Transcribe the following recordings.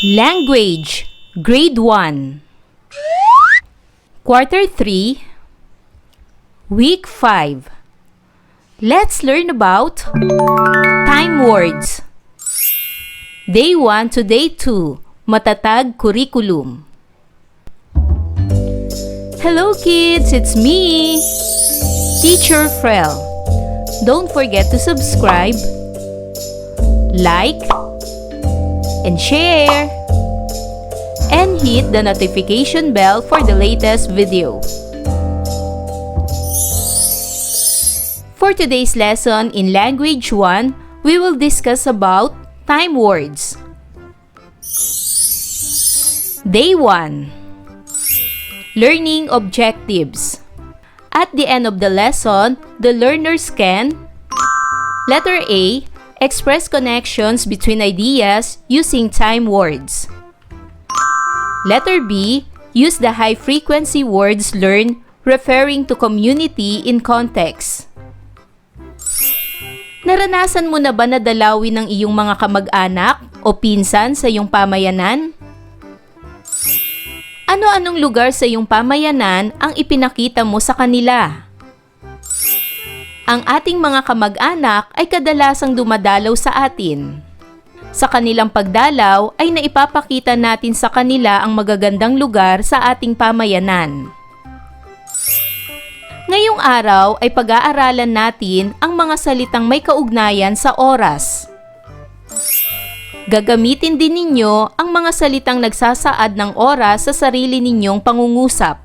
Language, Grade 1, Quarter 3, Week 5. Let's learn about time words. Day 1 to Day 2, Matatag Curriculum. Hello kids, it's me, Teacher Frel. Don't forget to subscribe, like, and share, and hit the notification bell for the latest video. For today's lesson in Language 1, we will discuss about time words. Day 1. Learning objectives. At the end of the lesson, the learners can: Letter A. Express connections between ideas using time words. Letter B. Use the high-frequency words learned referring to community in context. Naranasan mo na ba na dalawin ng iyong mga kamag-anak o pinsan sa iyong pamayanan? Ano-anong lugar sa iyong pamayanan ang ipinakita mo sa kanila? Ang ating mga kamag-anak ay kadalasang dumadalaw sa atin. Sa kanilang pagdalaw ay naipapakita natin sa kanila ang magagandang lugar sa ating pamayanan. Ngayong araw ay pag-aaralan natin ang mga salitang may kaugnayan sa oras. Gagamitin din ninyo ang mga salitang nagsasaad ng oras sa sarili ninyong pangungusap.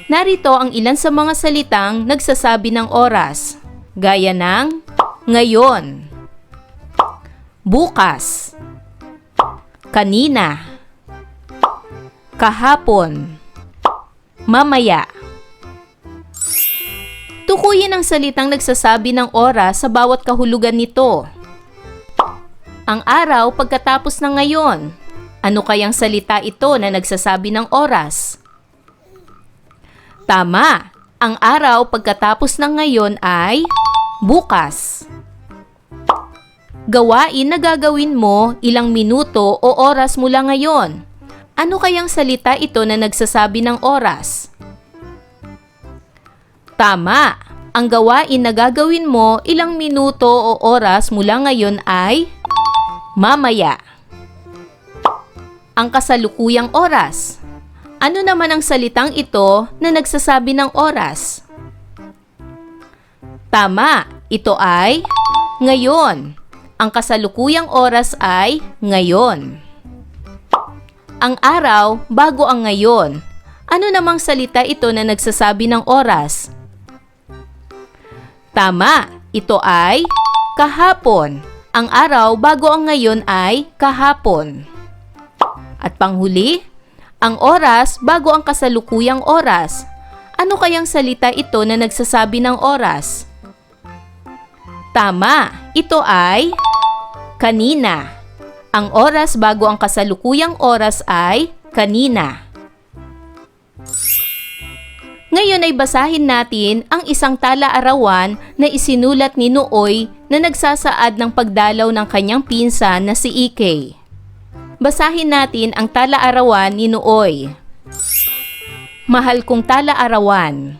Narito ang ilan sa mga salitang nagsasabi ng oras, gaya ng ngayon, bukas, kanina, kahapon, mamaya. Tukuyin ang salitang nagsasabi ng oras sa bawat kahulugan nito. Ang araw pagkatapos ng ngayon. Ano kayang salita ito na nagsasabi ng oras? Tama! Ang araw pagkatapos ng ngayon ay bukas. Gawain na gagawin mo ilang minuto o oras mula ngayon. Ano kayang salita ito na nagsasabi ng oras? Tama! Ang gawain na gagawin mo ilang minuto o oras mula ngayon ay mamaya. Ang kasalukuyang oras. Ano naman ang salitang ito na nagsasabi ng oras? Tama! Ito ay ngayon. Ang kasalukuyang oras ay ngayon. Ang araw bago ang ngayon. Ano namang salita ito na nagsasabi ng oras? Tama! Ito ay kahapon. Ang araw bago ang ngayon ay kahapon. At panghuli, ang oras bago ang kasalukuyang oras. Ano kayang salita ito na nagsasabi ng oras? Tama! Ito ay kanina. Ang oras bago ang kasalukuyang oras ay kanina. Ngayon ay basahin natin ang isang tala-arawan na isinulat ni Nooy na nagsasaad ng pagdalaw ng kanyang pinsan na si Ikey. Basahin natin ang tala-arawan ni Nooy. Mahal kong tala-arawan.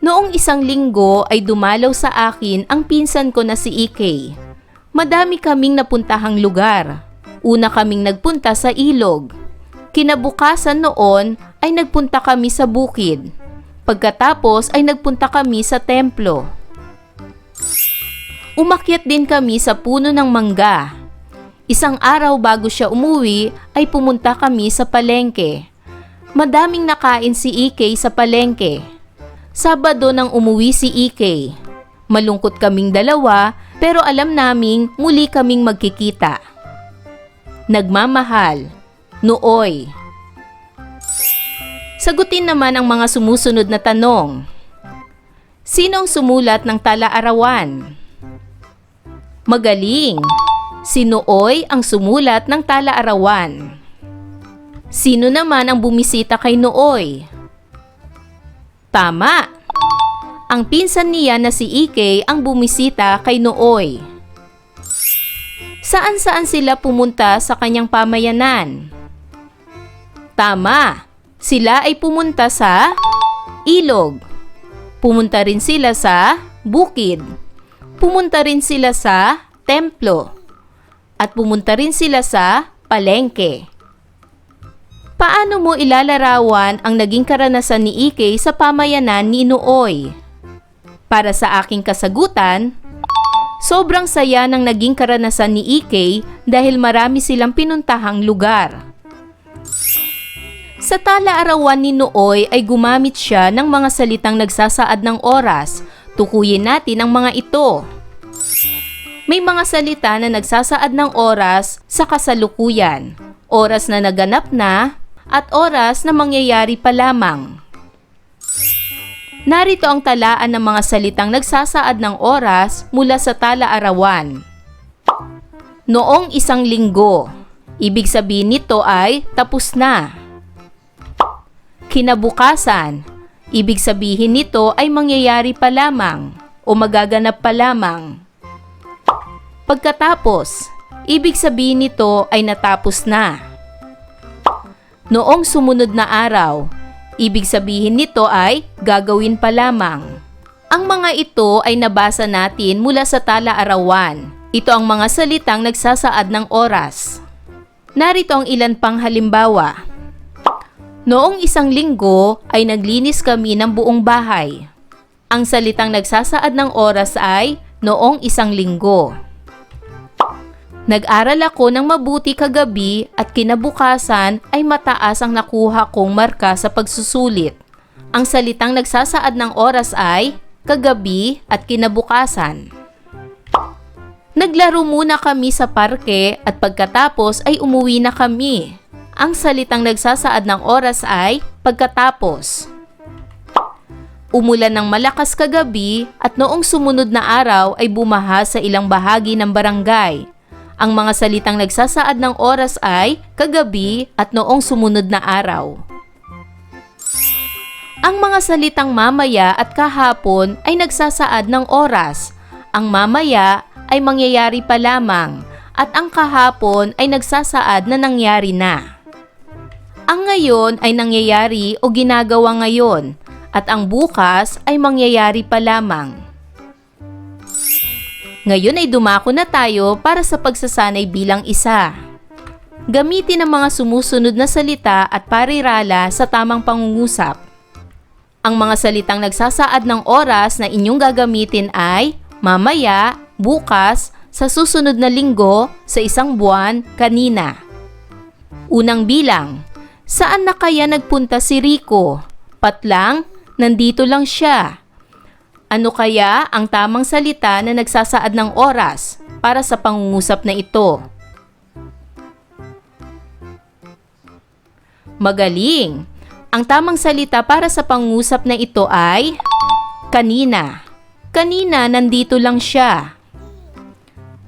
Noong isang linggo ay dumalaw sa akin ang pinsan ko na si Ikey. Madami kaming napuntahang lugar. Una kaming nagpunta sa ilog. Kinabukasan noon ay nagpunta kami sa bukid. Pagkatapos ay nagpunta kami sa templo. Umakyat din kami sa puno ng mangga. Isang araw bago siya umuwi ay pumunta kami sa palengke. Madaming nakain si Ikey sa palengke. Sabado nang umuwi si Ikey. Malungkot kaming dalawa pero alam naming muli kaming magkikita. Nagmamahal. Nooy. Sagutin naman ang mga sumusunod na tanong. Sino ang sumulat ng tala-arawan? Magaling! Si Nooy ang sumulat ng tala-arawan. Sino naman ang bumisita kay Nooy? Tama! Ang pinsan niya na si Ikey ang bumisita kay Nooy. Saan-saan sila pumunta sa kanyang pamayanan? Tama, sila ay pumunta sa ilog. Pumunta rin sila sa bukid. Pumunta rin sila sa templo. At pumunta rin sila sa palengke. Paano mo ilalarawan ang naging karanasan ni Ike sa pamayanan ni Nooy? Para sa aking kasagutan, sobrang saya ng naging karanasan ni Ike dahil marami silang pinuntahang lugar. Sa tala-arawan ni Nooy ay gumamit siya ng mga salitang nagsasaad ng oras. Tukuyin natin ang mga ito. May mga salita na nagsasaad ng oras sa kasalukuyan, oras na naganap na, at oras na mangyayari pa lamang. Narito ang talaan ng mga salitang nagsasaad ng oras mula sa tala-arawan. Noong isang linggo, ibig sabihin nito ay tapos na. Kinabukasan, ibig sabihin nito ay mangyayari pa lamang o magaganap pa lamang. Pagkatapos, ibig sabihin nito ay natapos na. Noong sumunod na araw, ibig sabihin nito ay gagawin pa lamang. Ang mga ito ay nabasa natin mula sa tala-arawan. Ito ang mga salitang nagsasaad ng oras. Narito ang ilan pang halimbawa. Noong isang linggo ay naglinis kami ng buong bahay. Ang salitang nagsasaad ng oras ay noong isang linggo. Nag-aral ako ng mabuti kagabi at kinabukasan ay mataas ang nakuha kong marka sa pagsusulit. Ang salitang nagsasaad ng oras ay kagabi at kinabukasan. Naglaro muna kami sa parke at pagkatapos ay umuwi na kami. Ang salitang nagsasaad ng oras ay pagkatapos. Umulan ng malakas kagabi at noong sumunod na araw ay bumaha sa ilang bahagi ng barangay. Ang mga salitang nagsasaad ng oras ay kagabi at noong sumunod na araw. Ang mga salitang mamaya at kahapon ay nagsasaad ng oras. Ang mamaya ay mangyayari pa lamang at ang kahapon ay nagsasaad na nangyari na. Ang ngayon ay nangyayari o ginagawa ngayon at ang bukas ay mangyayari pa lamang. Ngayon ay dumako na tayo para sa pagsasanay bilang isa. Gamitin ang mga sumusunod na salita at parirala sa tamang pangungusap. Ang mga salitang nagsasaad ng oras na inyong gagamitin ay mamaya, bukas, sa susunod na linggo, sa isang buwan, kanina. Unang bilang, saan na kaya nagpunta si Rico? Patlang, nandito lang siya. Ano kaya ang tamang salita na nagsasaad ng oras para sa pangungusap na ito? Magaling! Ang tamang salita para sa pangungusap na ito ay kanina. Kanina nandito lang siya.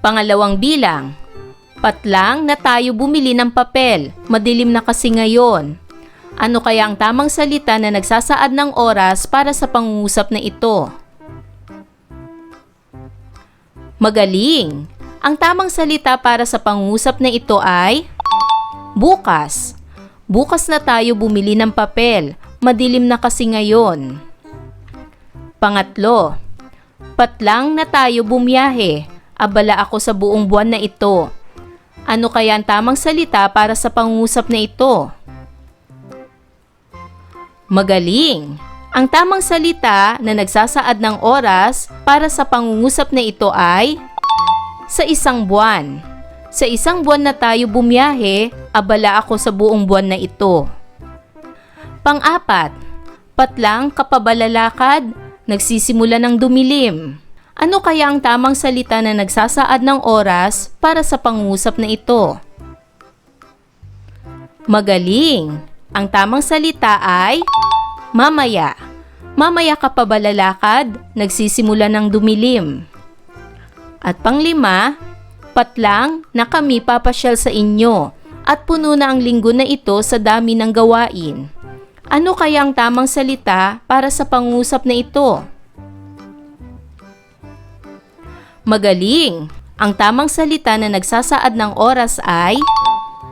Pangalawang bilang, patlang na tayo bumili ng papel, madilim na kasi ngayon. Ano kaya ang tamang salita na nagsasaad ng oras para sa pangungusap na ito? Magaling! Ang tamang salita para sa pangungusap na ito ay bukas. Bukas na tayo bumili ng papel, madilim na kasi ngayon. Pangatlo, patlang na tayo bumiyahe, abala ako sa buong buwan na ito. Ano kaya ang tamang salita para sa pangungusap na ito? Magaling! Ang tamang salita na nagsasaad ng oras para sa pangungusap na ito ay sa isang buwan. Sa isang buwan na tayo bumiyahe, abala ako sa buong buwan na ito. Pang-apat, patlang kapabalalakad, nagsisimula ng dumilim. Ano kaya ang tamang salita na nagsasaad ng oras para sa pangungusap na ito? Magaling! Ang tamang salita ay mamaya. Mamaya ka pa ba lalakad? Nagsisimula ng dumilim. At panglima, patlang na kami papasyal sa inyo at puno na ang linggo na ito sa dami ng gawain. Ano kaya ang tamang salita para sa pangungusap na ito? Magaling! Ang tamang salita na nagsasaad ng oras ay,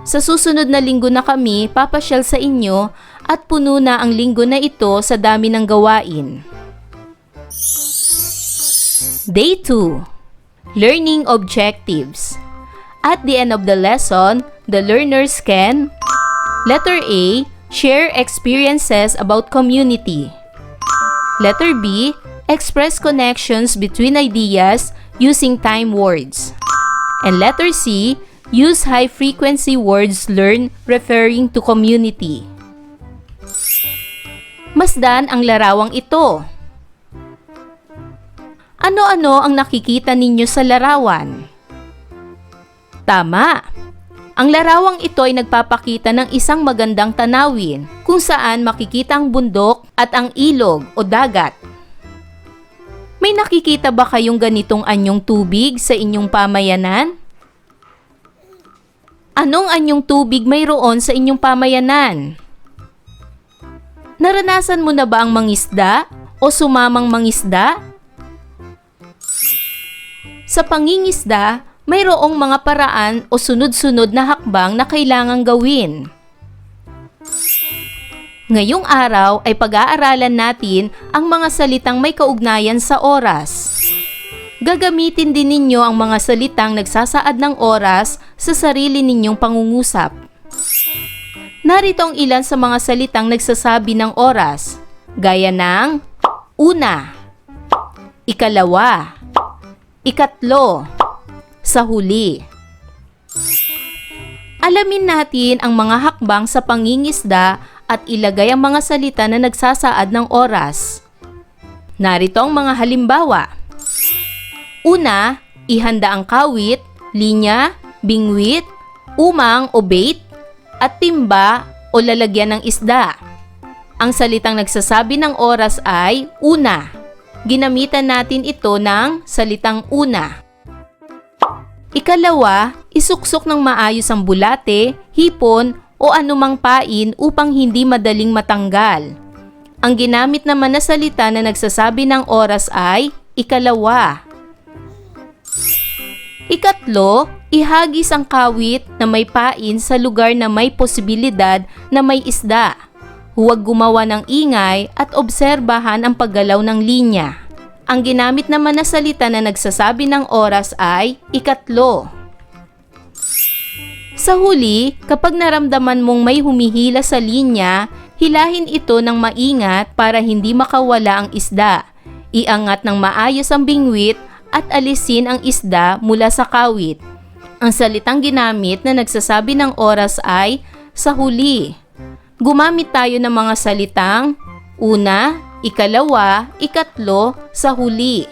sa susunod na linggo na kami papasyal sa inyo at puno na ang linggo na ito sa dami ng gawain. Day 2. Learning Objectives. At the end of the lesson, the learners can: Letter A. Share experiences about community. Letter B. Express connections between ideas using time words. And letter C. Use high-frequency words learned referring to community. Masdan ang larawang ito. Ano-ano ang nakikita ninyo sa larawan? Tama! Ang larawang ito ay nagpapakita ng isang magandang tanawin kung saan makikita ang bundok at ang ilog o dagat. May nakikita ba kayong ganitong anyong tubig sa inyong pamayanan? Anong anyong tubig mayroon sa inyong pamayanan? Naranasan mo na ba ang mangisda o sumamang mangisda? Sa pangingisda, mayroong mga paraan o sunod-sunod na hakbang na kailangang gawin. Ngayong araw ay pag-aaralan natin ang mga salitang may kaugnayan sa oras. Gagamitin din ninyo ang mga salitang nagsasaad ng oras sa sarili ninyong pangungusap. Narito ang ilan sa mga salitang nagsasabi ng oras, gaya ng una, ikalawa, ikatlo, sa huli. Alamin natin ang mga hakbang sa pangingisda at ilagay ang mga salita na nagsasaad ng oras. Narito ang mga halimbawa. Una, ihanda ang kawit, linya, bingwit, umang o bait, at timba o lalagyan ng isda. Ang salitang nagsasabi ng oras ay una. Ginamitan natin ito ng salitang una. Ikalawa, isuksok ng maayos ang bulate, hipon o anumang pain upang hindi madaling matanggal. Ang ginamit naman na salita na nagsasabi ng oras ay ikalawa. Ikatlo, ihagis ang kawit na may pain sa lugar na may posibilidad na may isda. Huwag gumawa ng ingay at obserbahan ang paggalaw ng linya. Ang ginamit naman na salita na nagsasabi ng oras ay ikatlo. Sa huli, kapag naramdaman mong may humihila sa linya, hilahin ito ng maingat para hindi makawala ang isda. Iangat ng maayos ang bingwit at alisin ang isda mula sa kawit. Ang salitang ginamit na nagsasabi ng oras ay sa huli. Gumamit tayo ng mga salitang una, ikalawa, ikatlo, sa huli.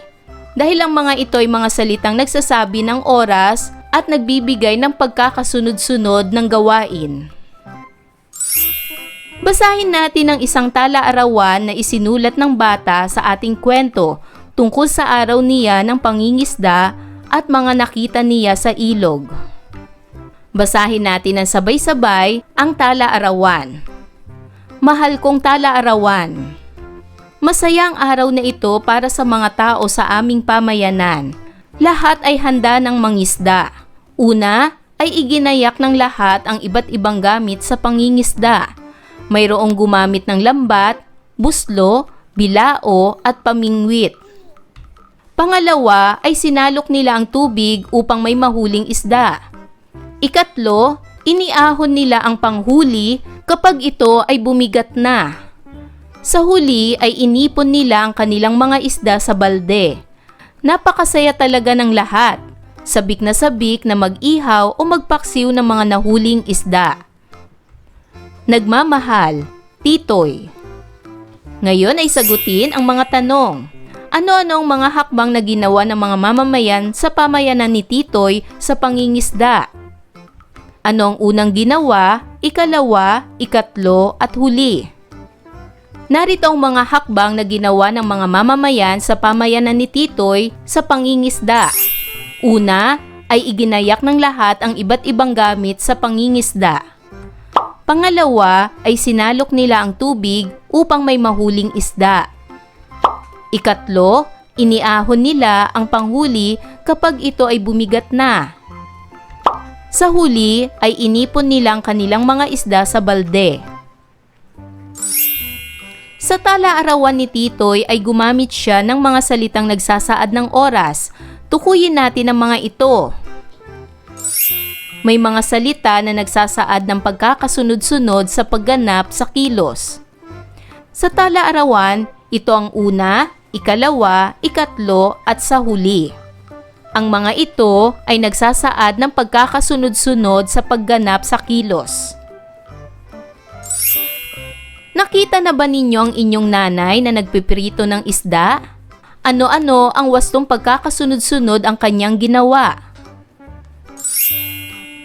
Dahil ang mga ito ay mga salitang nagsasabi ng oras at nagbibigay ng pagkakasunod-sunod ng gawain. Basahin natin ang isang tala-arawan na isinulat ng bata sa ating kwento tungkol sa araw niya ng pangingisda at mga nakita niya sa ilog. Basahin natin ng sabay-sabay ang tala-arawan. Mahal kong tala-arawan. Masaya ang araw na ito para sa mga tao sa aming pamayanan. Lahat ay handa ng mangisda. Una ay iginayak ng lahat ang iba't ibang gamit sa pangingisda. Mayroong gumamit ng lambat, buslo, bilao at pamingwit. Pangalawa ay sinalok nila ang tubig upang may mahuling isda. Ikatlo, iniahon nila ang panghuli kapag ito ay bumigat na. Sa huli ay inipon nila ang kanilang mga isda sa balde. Napakasaya talaga ng lahat. Sabik na mag-ihaw o magpaksiw ng mga nahuling isda. Nagmamahal, Titoy. Ngayon ay sagutin ang mga tanong. Ano-ano ang mga hakbang na ginawa ng mga mamamayan sa pamayanan ni Titoy sa pangingisda? Ano ang unang ginawa, ikalawa, ikatlo at huli? Narito ang mga hakbang na ginawa ng mga mamamayan sa pamayanan ni Titoy sa pangingisda. Una ay iginayak ng lahat ang iba't ibang gamit sa pangingisda. Pangalawa ay sinalok nila ang tubig upang may mahuling isda. Ikatlo, iniahon nila ang panghuli kapag ito ay bumigat na. Sa huli ay inipon nilang kanilang mga isda sa balde. Sa tala-arawan ni Titoy ay gumamit siya ng mga salitang nagsasaad ng oras. Tukuyin natin ang mga ito. May mga salita na nagsasaad ng pagkakasunod-sunod sa pagganap sa kilos. Sa tala-arawan, ito ang una, ikalawa, ikatlo at sa huli. Ang mga ito ay nagsasaad ng pagkakasunod-sunod sa pagganap sa kilos. Nakita na ba ninyo ang inyong nanay na nagpipirito ng isda? Ano-ano ang wastong pagkakasunod-sunod ang kanyang ginawa?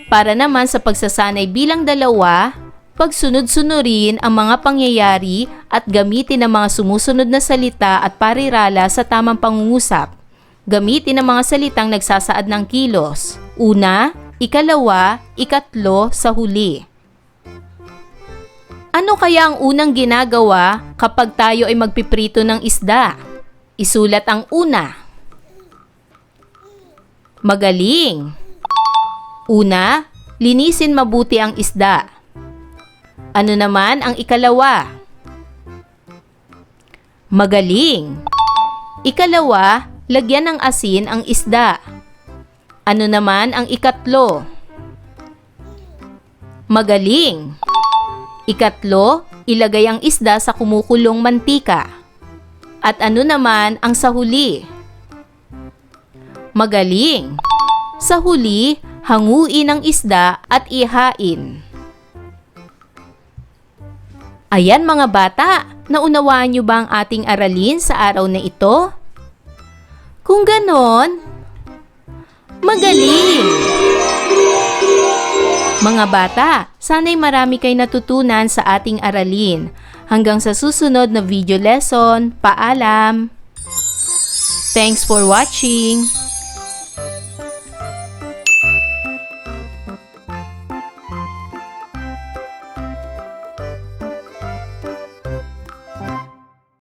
Para naman sa pagsasanay bilang dalawa, pagsunod-sunurin ang mga pangyayari at gamitin ang mga sumusunod na salita at parirala sa tamang pangungusap. Gamitin ang mga salitang nagsasaad ng kilos. Una, ikalawa, ikatlo sa huli. Ano kaya ang unang ginagawa kapag tayo ay magpiprito ng isda? Isulat ang una. Magaling. Una, linisin mabuti ang isda. Ano naman ang ikalawa? Magaling. Ikalawa, lagyan ng asin ang isda. Ano naman ang ikatlo? Magaling. Ikatlo, ilagay ang isda sa kumukulong mantika. At ano naman ang sa huli? Magaling. Sa huli, hanguin ang isda at ihain. Ayan mga bata, naunawaan niyo ba ang ating aralin sa araw na ito? Kung ganon, magaling! Mga bata, sana'y marami kayo natutunan sa ating aralin. Hanggang sa susunod na video lesson, paalam! Thanks for watching!